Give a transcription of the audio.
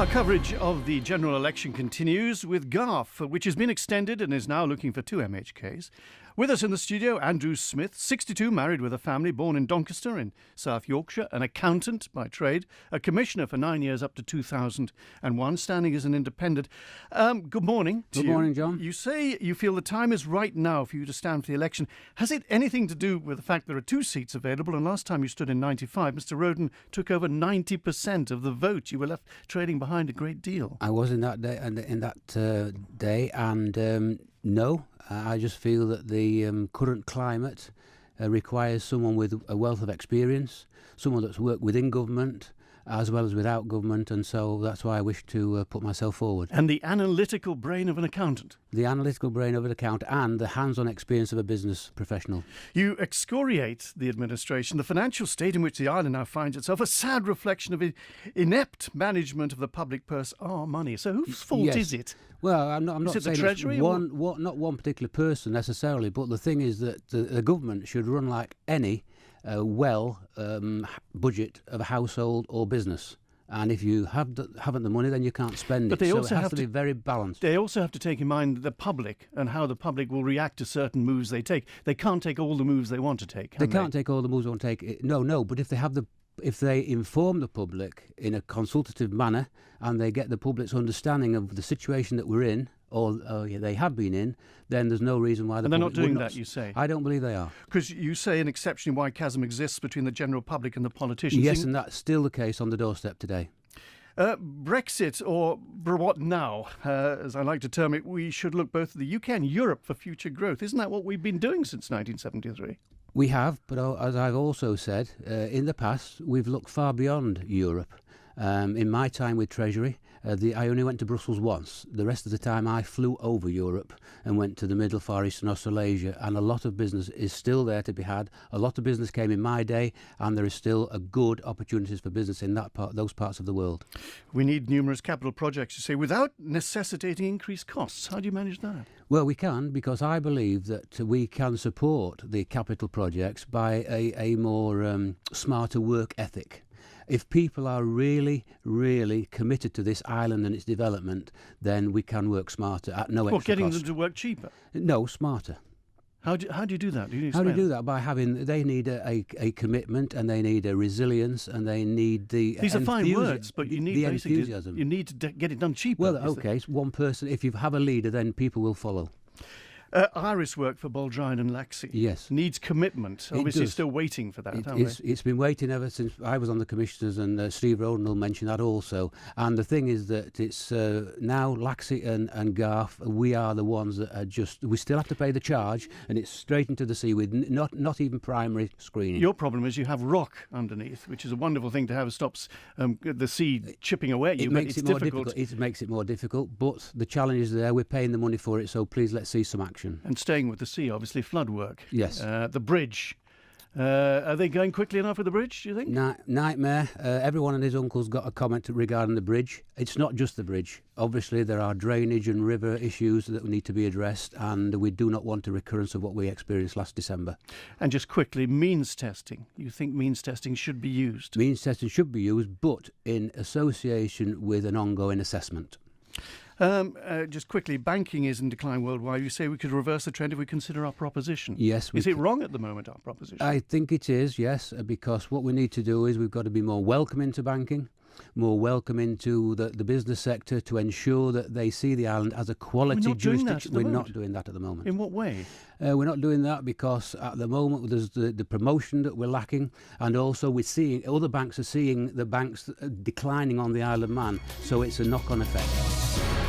Our coverage of the general election continues with Garff, which has been extended and is now looking for 2 MHKs. With us in the studio, Andrew Smith, 62, married with a family, born in Doncaster in South Yorkshire, an accountant by trade, a commissioner for 9 years up to 2001, standing as an independent. Good morning to you. Good morning, John. You say you feel the time is right now for you to stand for the election. Has it anything to do with the fact there are 2 seats available, and last time you stood in 95, Mr. Roden took over 90% of the vote? You were left trading behind a great deal. I was in that day, and no, I just feel that the current climate requires someone with a wealth of experience, someone that's worked within government as well as without government, and so that's why I wish to put myself forward. And the analytical brain of an accountant. The analytical brain of an accountant and the hands-on experience of a business professional. You excoriate the administration, the financial state in which the island now finds itself, a sad reflection of inept management of the public purse, our money. So whose fault is it? Well, I'm not is it saying the Treasury not one particular person necessarily, but the thing is that the government should run like any budget of a household or business. And if you haven't the money, then you can't spend but it. They so also it has have to be very balanced. They also have to take in mind the public and how the public will react to certain moves they take. They can't take all the moves they want to take, can they? They can't take all the moves they want to take. No, but if they inform the public in a consultative manner and they get the public's understanding of the situation that we're in, or they have been in, then there's no reason why they're not doing that, you say? I don't believe they are. Because you say an exceptionally wide chasm exists between the general public and the politicians. Yes, and that's still the case on the doorstep today. Brexit, or what now, as I like to term it, we should look both at the UK and Europe for future growth. Isn't that what we've been doing since 1973? We have, but as I've also said, in the past, we've looked far beyond Europe. In my time with Treasury, I only went to Brussels once. The rest of the time I flew over Europe and went to the Middle Far East and Australasia, and a lot of business is still there to be had. A lot of business came in my day, and there is still a good opportunities for business in those parts of the world. We need numerous capital projects, you say, without necessitating increased costs. How do you manage that? Well, we can, because I believe that we can support the capital projects by a more smarter work ethic. If people are really, really committed to this island and its development, then we can work smarter at no extra cost. Getting them to work cheaper? No, smarter. How do you do that? How do you do that? By they need a commitment, and they need a resilience, and they need the These are fine words, but you need the enthusiasm. You need to get it done cheaper. Well, okay, one person. If you have a leader, then people will follow. Iris work for Baldrine and Laxey. Yes. Needs commitment. Obviously, still waiting for that, It's been waiting ever since I was on the commissioners, and Steve Roden will mention that also. And the thing is that it's now Laxey and Garff, we are the ones that are we still have to pay the charge, and it's straight into the sea with not even primary screening. Your problem is you have rock underneath, which is a wonderful thing to have. It stops the sea chipping away at you. It makes it more difficult. It makes it more difficult, but the challenge is there. We're paying the money for it, so please let's see some action. And staying with the sea, obviously, flood work. Yes. The bridge. Are they going quickly enough with the bridge, do you think? Nightmare. Everyone and his uncle's got a comment regarding the bridge. It's not just the bridge. Obviously, there are drainage and river issues that need to be addressed, and we do not want a recurrence of what we experienced last December. And just quickly, means testing. You think means testing should be used? Means testing should be used, but in association with an ongoing assessment. Just quickly, banking is in decline worldwide. You say we could reverse the trend if we consider our proposition. Yes. Is it wrong at the moment, our proposition? I think it is, yes, because what we need to do is we've got to be more welcoming to banking, more welcoming to the business sector, to ensure that they see the island as a quality jurisdiction. We're not doing that at the moment. In what way? We're not doing that because at the moment there's the promotion that we're lacking, and also we're seeing other banks are seeing the banks declining on the Isle of Man, so it's a knock-on effect.